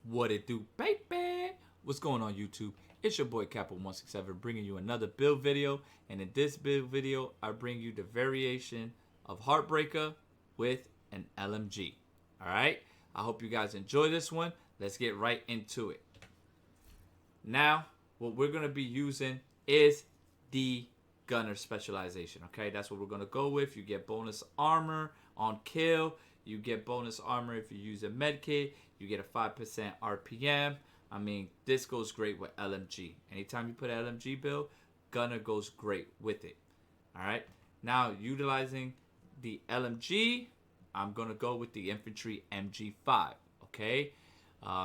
What it do, baby? What's going on, YouTube? It's your boy Capo167 bringing you another build video. And in this build video, I bring you the variation of HeartBreaker with an LMG. Alright? I hope you guys enjoy this one. Let's get right into it. Now, what we're going to be using is the gunner specialization. Okay, that's what we're going to go with. You get bonus armor on kill. You get bonus armor if you use a medkit. You get a 5% RPM. I mean, this goes great with LMG. Anytime you put an LMG build, gunner goes great with it. All right. Now, utilizing the LMG, I'm going to go with the infantry MG5. Okay.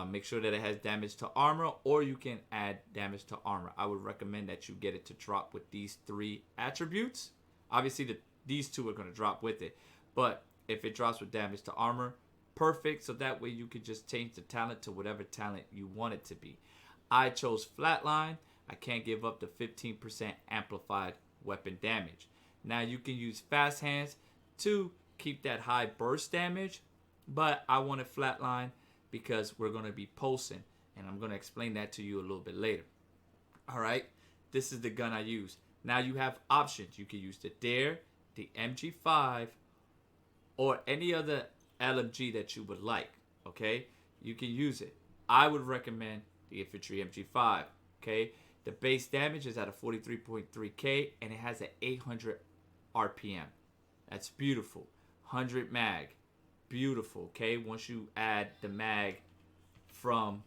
Make sure that it has damage to armor, or you can add damage to armor. I would recommend that you get it to drop with these three attributes. Obviously, these two are going to drop with it. But if it drops with damage to armor, perfect. So that way you can just change the talent to whatever talent you want it to be. I chose FLATLINE. I can't give up the 15% amplified weapon damage. Now you can use fast hands to keep that high burst damage, but I wanted FLATLINE because we're going to be pulsing, and I'm going to explain that to you a little bit later. All right, this is the gun I use. Now you have options. You can use the Dare, the MG5, or any other LMG that you would like. Okay, you can use it. I would recommend the infantry MG5. Okay, the base damage is at a 43.3k, and it has an 800 RPM. That's beautiful. 100 mag. Beautiful. Okay, once you add the mag from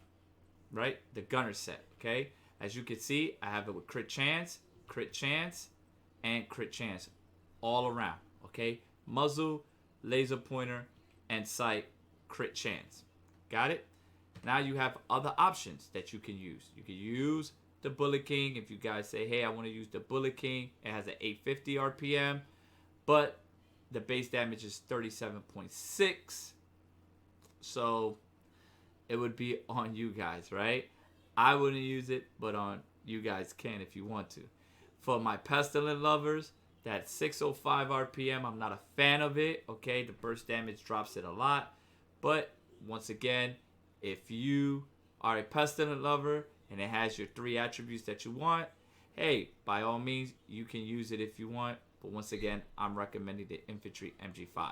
the gunner set. Okay, as you can see, I have it with crit chance, and crit chance all around. Okay, muzzle, laser pointer, and sight, crit chance. Got it? Now you have other options that you can use. You can use the Bullet King. If you guys say, hey, I want to use the Bullet King, it has an 850 RPM, but the base damage is 37.6. So it would be on you guys, right? I wouldn't use it, but on you guys can if you want to. For my Pestilent lovers, that 605 RPM, I'm not a fan of it. Okay, the burst damage drops it a lot. But once again, if you are a Pestilent lover and it has your three attributes that you want, hey, by all means, you can use it if you want. But once again, I'm recommending the infantry MG5.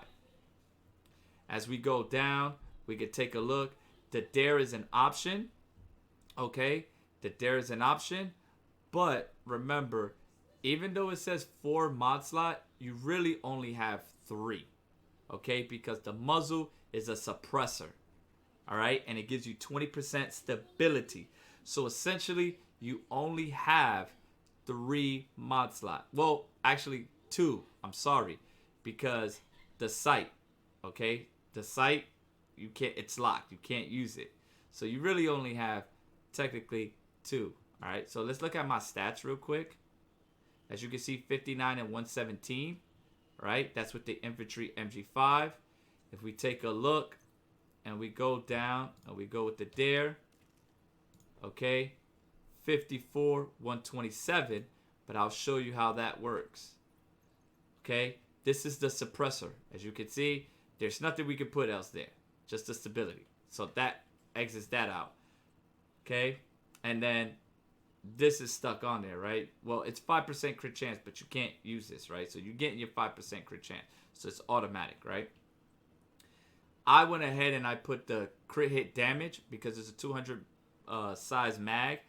As we go down, we can take a look. The Dare is an option. Okay, the Dare is an option. But remember, even though it says 4 mod slot, you really only have 3. Okay, because the muzzle is a suppressor. All right, and it gives you 20% stability. So essentially, you only have 3 mod slot. Well, actually 2. I'm sorry, because the sight. Okay, the sight, you can't. It's locked. You can't use it. So you really only have technically 2. All right. So let's look at my stats real quick. As you can see, 59 and 117. Right. That's with the infantry MG5. If we take a look and we go down and we go with the Dare. Okay. 54, 127. But I'll show you how that works. Okay, this is the suppressor. As you can see, there's nothing we can put else there. Just the stability. So that exits that out. Okay, and then this is stuck on there, right? Well, it's 5% crit chance, but you can't use this, right? So you're getting your 5% crit chance. So it's automatic, right? I went ahead and I put the crit hit damage because it's a 200 size mag.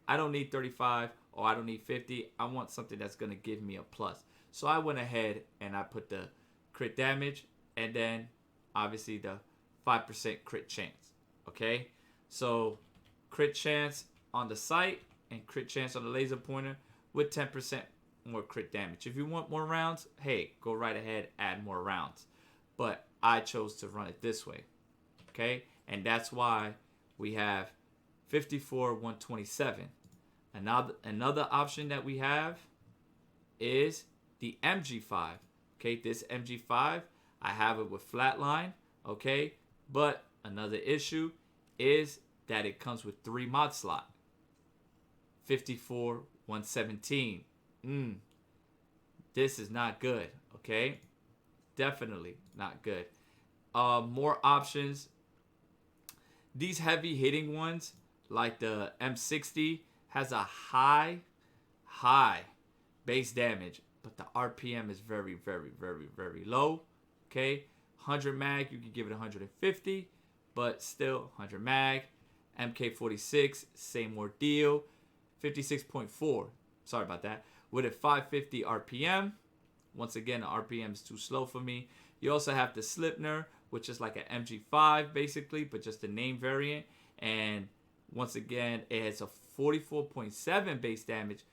I don't need 35 or I don't need 50. I want something that's going to give me a plus. So I went ahead and I put the crit damage and then obviously the 5% crit chance. Okay, so crit chance on the sight and crit chance on the laser pointer with 10% more crit damage. If you want more rounds, hey, go right ahead, add more rounds. But I chose to run it this way. Okay, and that's why we have 54, 127. Another option that we have is the MG5. Okay, this MG5, I have it with FLATLINE. Okay, but another issue is that it comes with 3 mod slot. 54, 117. This is not good. Okay, definitely not good. More options. these heavy hitting ones, like the M60, has a high base damage, but the RPM is very, very, very, very low. Okay, 100 mag, you can give it 150, but still 100 mag. MK46, same ordeal, 56.4. Sorry about that. With a 550 RPM. Once again, the RPM is too slow for me. You also have the Slipner, which is like an MG5 basically, but just a name variant. And once again, it has a 44.7 base damage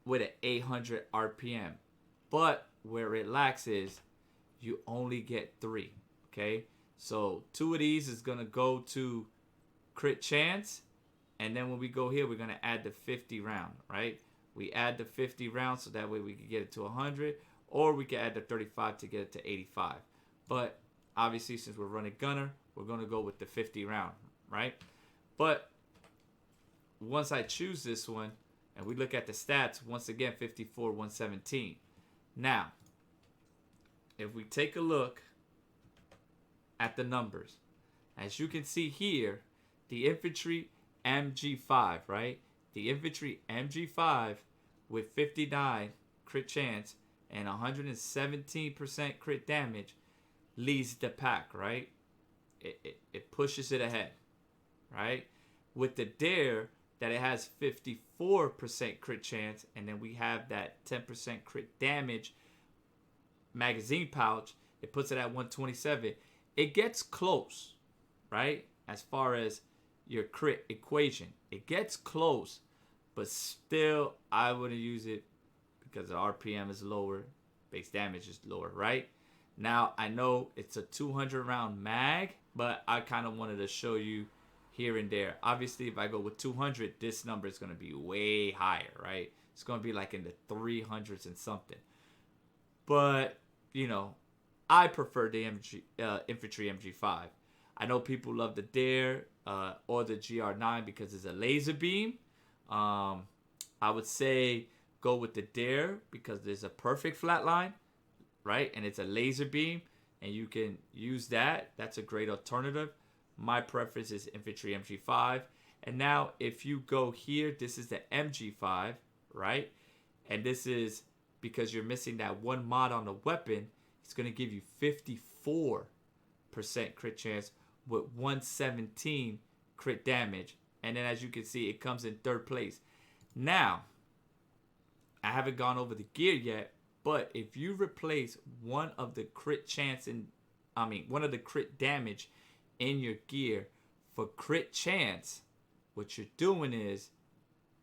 with an 800 RPM. But where it lacks is you only get 3. Okay, so 2 of these is gonna go to crit chance, and then when we go here, we're gonna add the 50 round, right? We add the 50 rounds so that way we can get it to 100, or we can add the 35 to get it to 85. But obviously, since we're running gunner, we're gonna go with the 50 round, right? But once I choose this one, and we look at the stats, once again, 54, 117. Now, if we take a look at the numbers, as you can see here, the infantry MG5, right? The infantry MG5 with 59 crit chance and 117% crit damage leads the pack, right? It pushes it ahead, right? With the Dare, that it has 54% crit chance, and then we have that 10% crit damage magazine pouch, it puts it at 127. It gets close, right? As far as your crit equation, it gets close, but still I wouldn't use it because the RPM is lower, base damage is lower, right? Now I know it's a 200 round mag, but I kind of wanted to show you here and there. Obviously, if I go with 200, this number is going to be way higher, right? It's going to be like in the 300s and something. But you know, I prefer the infantry MG5. I know people love the Dare or the GR9 because it's a laser beam. I would say go with the Dare because there's a perfect flatline, right? And it's a laser beam, and you can use that. That's a great alternative. My preference is infantry MG5. And now if you go here, this is the MG5, right? And this is because you're missing that one mod on the weapon. It's going to give you 54% crit chance with 117 crit damage. And then as you can see, it comes in 3rd place. Now, I haven't gone over the gear yet, but if you replace one of the crit chance one of the crit damage in your gear for crit chance, what you're doing is,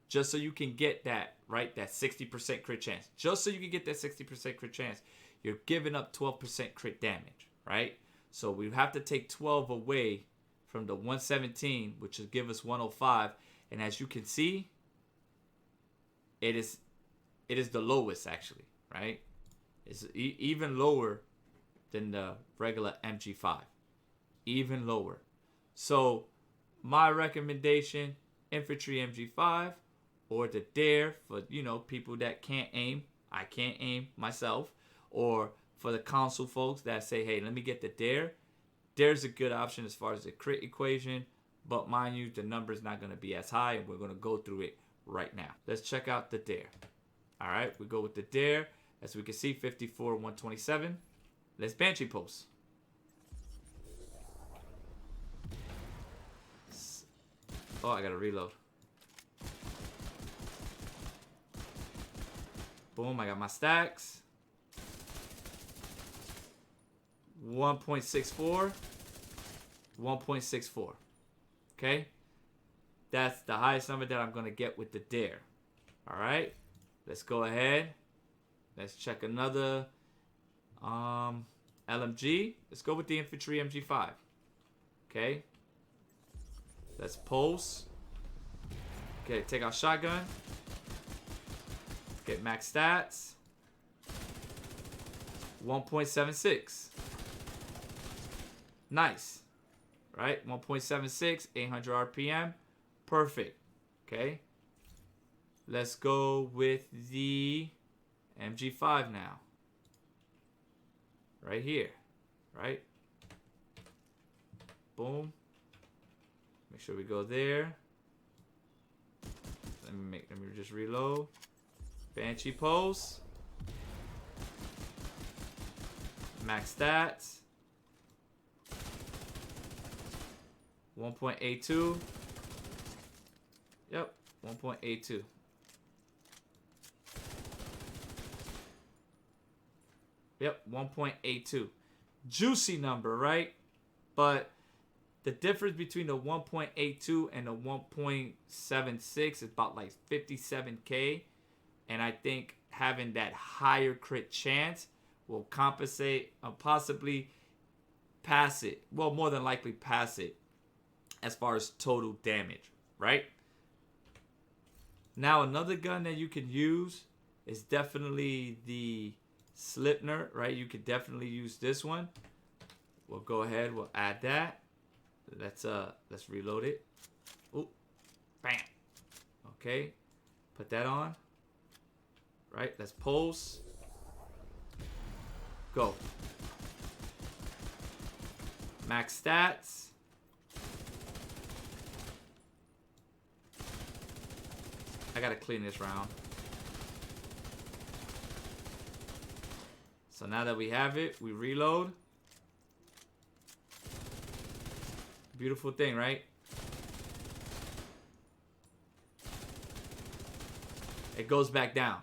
just so you can get that, right, that 60% crit chance, just so you can get that 60% crit chance, you're giving up 12% crit damage, right? So we have to take 12 away from the 117, which will give us 105. And as you can see, it is the lowest actually, right? It's even lower than the regular MG5, even lower. So my recommendation, infantry MG5 or the Dare for, you know, people that can't aim. I can't aim myself. Or for the console folks that say, hey, let me get the Dare. Dare's a good option as far as the crit equation, but mind you, the number's not going to be as high, and we're going to go through it right now. Let's check out the Dare. All right, we go with the Dare. As we can see, 54, 127. Let's Banshee post. Oh, I got to reload. Boom, I got my stacks. 1.64, 1.64. Okay, that's the highest number that I'm gonna get with the Dare. All right, let's go ahead. Let's check another LMG. Let's go with the infantry MG5. Okay, let's pulse. Okay, take out shotgun. Get max stats. 1.76. Nice, right? 1.76, 800 RPM, perfect. Okay, let's go with the MG5 now. Right here, right? Boom. Make sure we go there. Let me just reload. Banshee pose. Max stats. 1.82. Yep, 1.82. Yep, 1.82. Juicy number, right? But the difference between the 1.82 and the 1.76 is about like 57K. And I think having that higher crit chance will compensate and possibly pass it. Well, more than likely pass it as far as total damage, right? Now, another gun that you can use is definitely the Slipner, right? You could definitely use this one. We'll go ahead. We'll add that. Let's reload it. Ooh, bam. Okay, put that on. Right, let's pulse. Go. Max stats. I gotta clean this round. So now that we have it, we reload. Beautiful thing, right? It goes back down.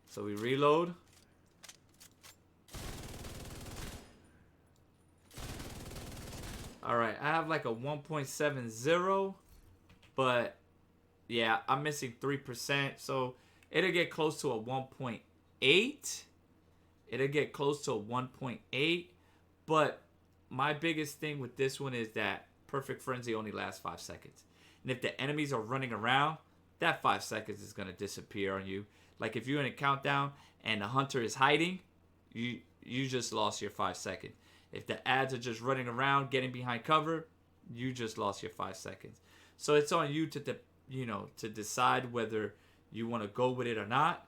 So we reload. All right, I have like a 1.70, but yeah, I'm missing 3%. So it'll get close to a 1.8. It'll get close to a 1.8. But my biggest thing with this one is that Perfect Frenzy only lasts 5 seconds. And if the enemies are running around, that 5 seconds is going to disappear on you. Like if you're in a countdown and the hunter is hiding, you just lost your 5 seconds. If the ads are just running around, getting behind cover, you just lost your 5 seconds. So it's on you to decide whether you want to go with it or not.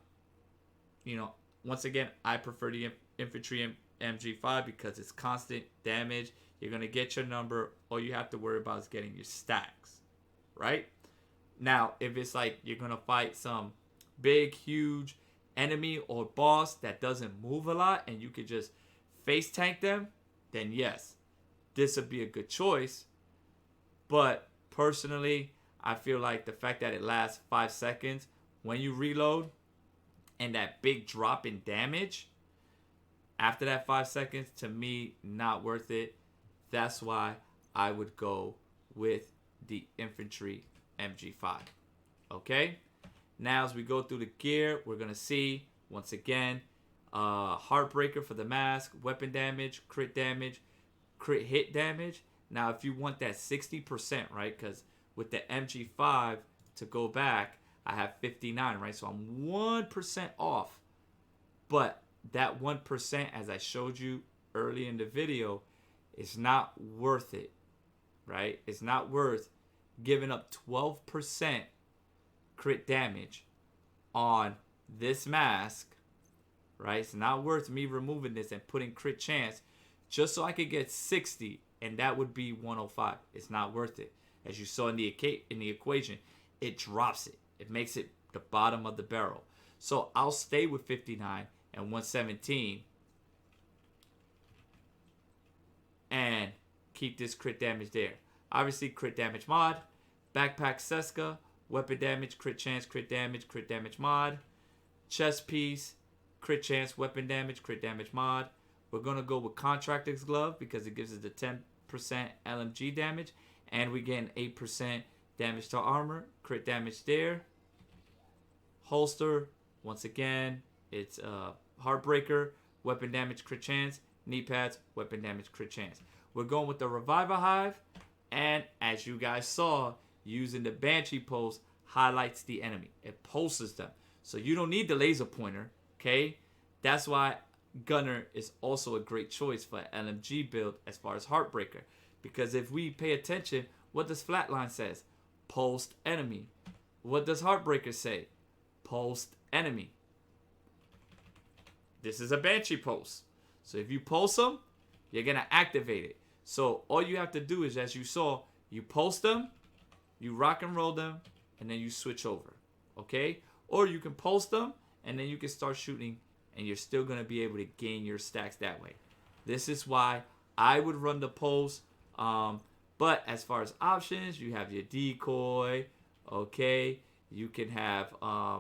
Once again, I prefer the infantry MG5 because it's constant damage. You're going to get your number. All you have to worry about is getting your stacks, right? Now, if it's like you're going to fight some big, huge enemy or boss that doesn't move a lot and you could just face tank them, then yes, this would be a good choice. But personally, I feel like the fact that it lasts 5 seconds when you reload and that big drop in damage after that 5 seconds, to me, not worth it. That's why I would go with the infantry MG5. Okay? Now, as we go through the gear, we're going to see, once again, HeartBreaker for the mask, weapon damage, crit hit damage. Now, if you want that 60%, right? Because with the MG5, to go back, I have 59, right? So I'm 1% off. But that 1%, as I showed you early in the video, is not worth it, right? It's not worth giving up 12% crit damage on this mask, right? It's not worth me removing this and putting crit chance just so I could get 60, and that would be 105. It's not worth it. As you saw in the equation, it drops it. It makes it the bottom of the barrel. So I'll stay with 59 and 117 and keep this crit damage there. Obviously, crit damage mod, backpack Seska, weapon damage, crit chance, crit damage mod, chest piece, crit chance, weapon damage, crit damage mod. We're going to go with Contractor's Glove because it gives us the 10% LMG damage, and we get an 8% damage to armor, crit damage there. Holster, once again, it's HeartBreaker, weapon damage, crit chance, knee pads, weapon damage, crit chance. We're going with the Reviver Hive, and as you guys saw, using the Banshee pulse highlights the enemy. It pulses them. So you don't need the laser pointer, okay? That's why Gunner is also a great choice for an LMG build as far as HeartBreaker. Because if we pay attention, what does FLATLINE says? Pulsed enemy. What does HeartBreaker say? Pulsed enemy. This is a Banshee pulse. So if you pulse them, you're going to activate it. So all you have to do is, as you saw, you post them, you rock and roll them, and then you switch over. Okay? Or you can post them, and then you can start shooting, and you're still going to be able to gain your stacks that way. This is why I would run the post. But as far as options, you have your decoy. Okay? You can have a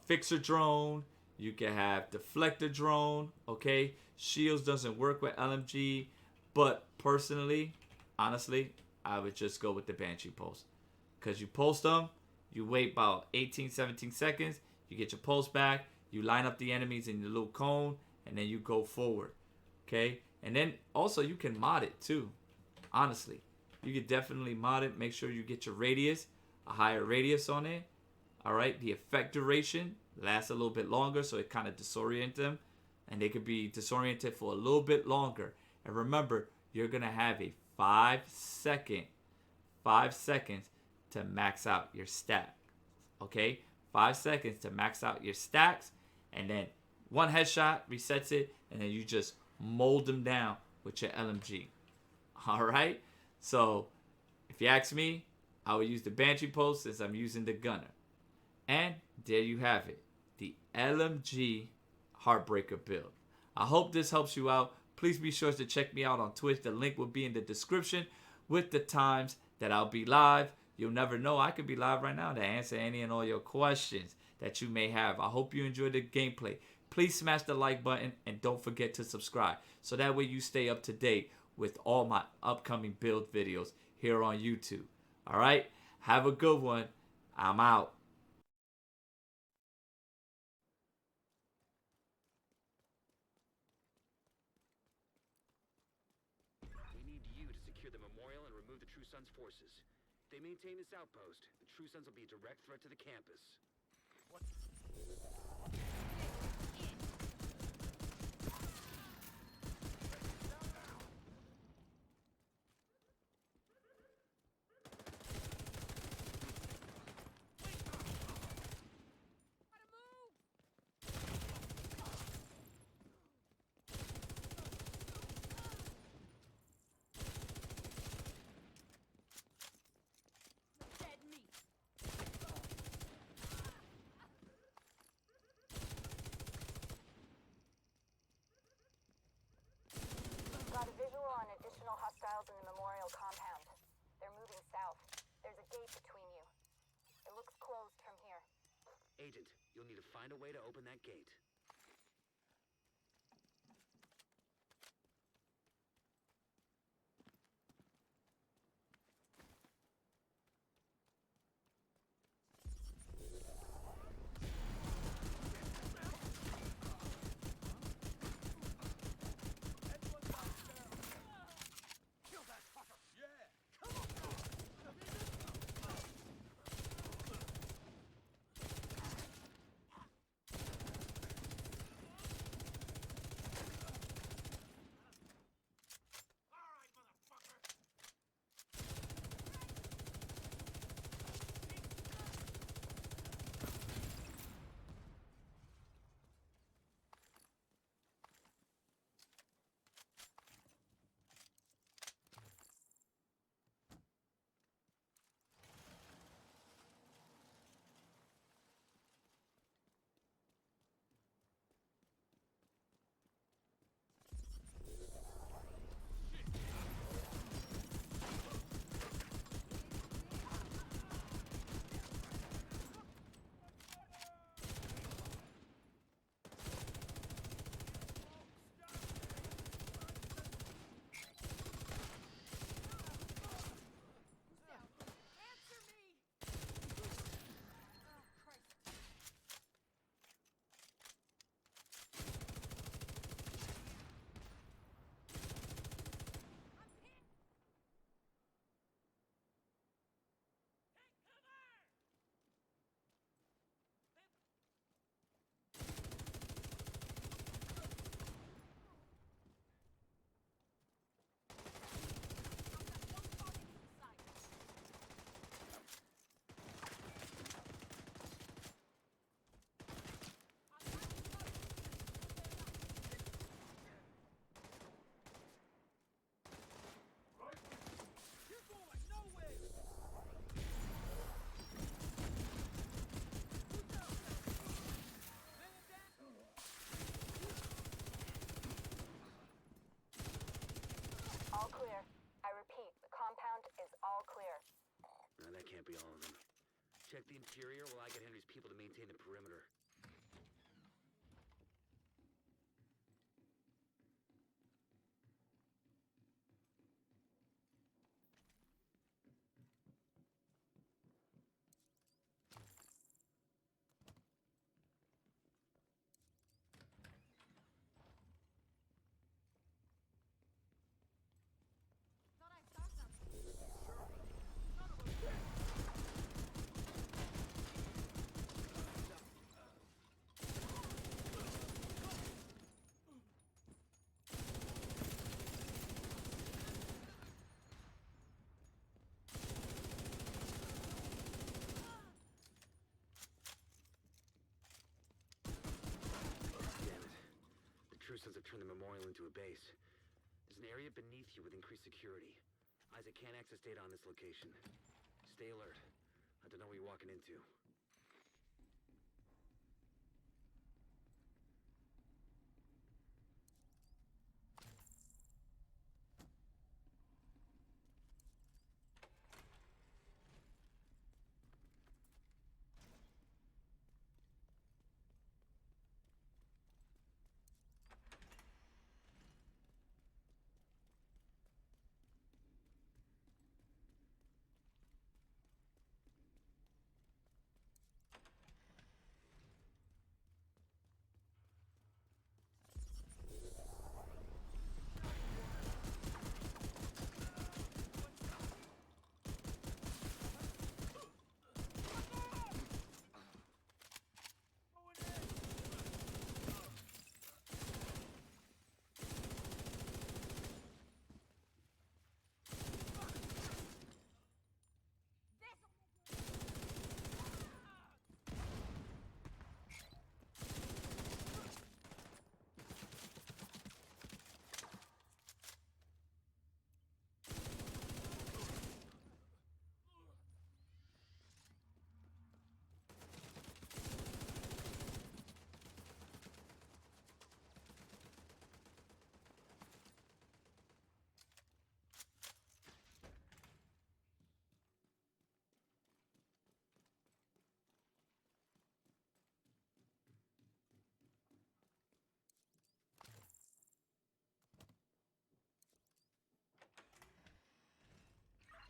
fixer drone. You can have deflector drone. Okay? Shields doesn't work with LMG. But personally, honestly, I would just go with the Banshee post. Because you post them, you wait about 18, 17 seconds, you get your pulse back, you line up the enemies in your little cone, and then you go forward. Okay? And then also you can mod it too. Honestly. You could definitely mod it. Make sure you get your radius, a higher radius on it. Alright, the effect duration lasts a little bit longer, so it kind of disorients them. And they could be disoriented for a little bit longer. And remember, you're going to have a 5 seconds to max out your stack. Okay? 5 seconds to max out your stacks. And then one headshot resets it. And then you just mold them down with your LMG. Alright? So, if you ask me, I would use the Banshee post since I'm using the gunner. And there you have it. The LMG HeartBreaker build. I hope this helps you out. Please be sure to check me out on Twitch. The link will be in the description with the times that I'll be live. You'll never know. I could be live right now to answer any and all your questions that you may have. I hope you enjoyed the gameplay. Please smash the like button and don't forget to subscribe. So that way you stay up to date with all my upcoming build videos here on YouTube. Alright? Have a good one. I'm out. Forces. They maintain this outpost. The True Sons will be a direct threat to the campus. What? Got a visual on additional hostiles in the memorial compound. They're moving south. There's a gate between you. It looks closed from here. Agent, you'll need to find a way to open that gate. be all of them. Check the interior while I get Henry's people to maintain the perimeter. Thought I saw something. Damn it. The True Sons have turned the memorial into a base. There's an area beneath you with increased security. Isaac can't access data on this location. Stay alert. I don't know what you're walking into.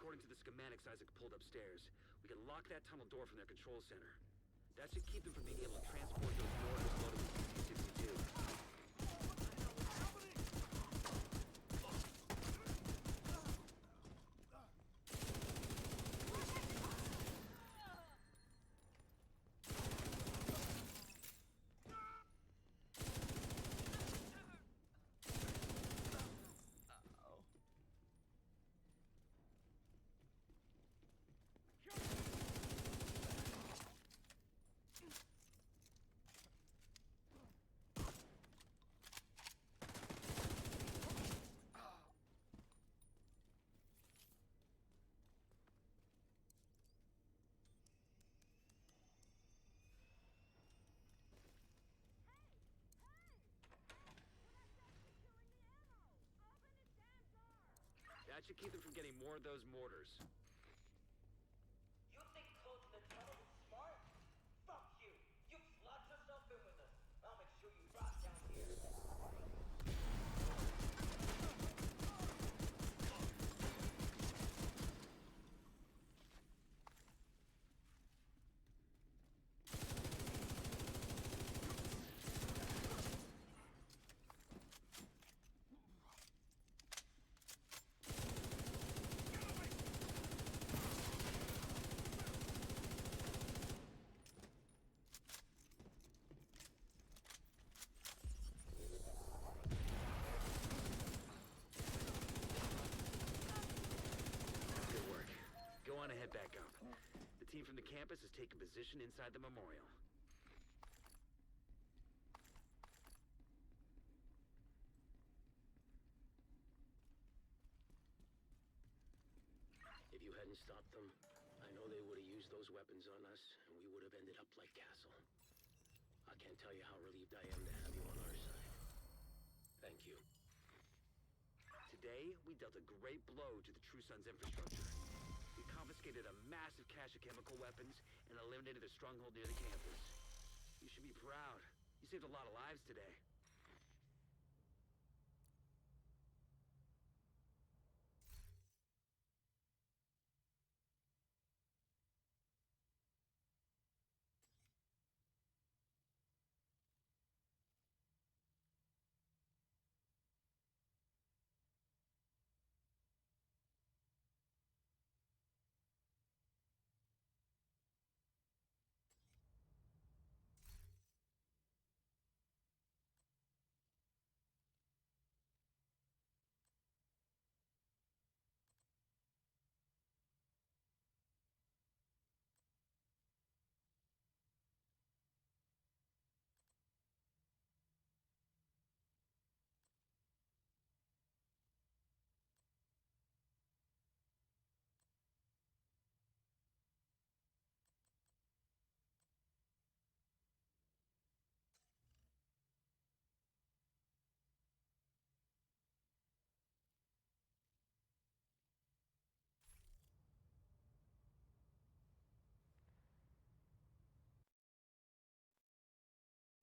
According to the schematics Isaac pulled upstairs, we can lock that tunnel door from their control center. That should keep them from being able to transport those mortars loaded with CC-62. That should keep them from getting more of those mortars. You think closing the tunnel is smart? Fuck you! You slot yourself in with us. I'll make sure you rot down here. Good work. Go on and head back up. The team from the campus has taken position inside the memorial. If you hadn't stopped them, I know they would have used those weapons on us, and we would have ended up like Castle. I can't tell you how relieved I am to have you on our side. Thank you. Today, we dealt a great blow to the True Sons infrastructure. We confiscated a massive cache of chemical weapons and eliminated the stronghold near the campus. You should be proud. You saved a lot of lives today.